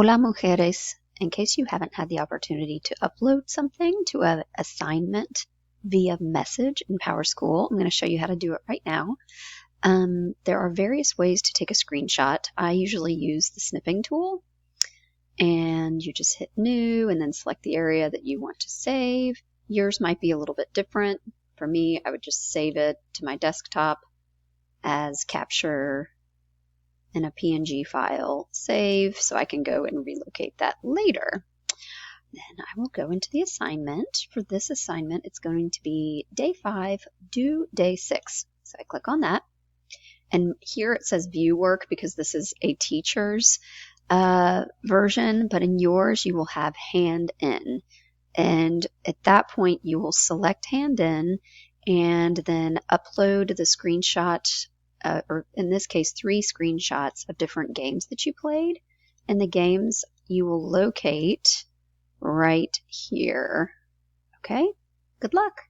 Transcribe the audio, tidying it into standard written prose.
Hola, mujeres. In case you haven't had the opportunity to upload something to an assignment via message in Powerschool, I'm going to show you how to do it right now. There are various ways to take a screenshot. I usually use the snipping tool, and you just hit New and then select the area that you want to save. Yours might be a little bit different. For me, I would just save it to my desktop as capture in a PNG file, save, so I can go and relocate that later. Then I will go into the assignment. For this assignment, it's going to be day 5, due day 6. So I click on that. And here it says view work because this is a teacher's version, but in yours you will have Handin. And at that point you will select Handin and then upload the screenshot, or in this case 3 screenshots of different games that you played. And the games you will locate right here. Okay, good luck.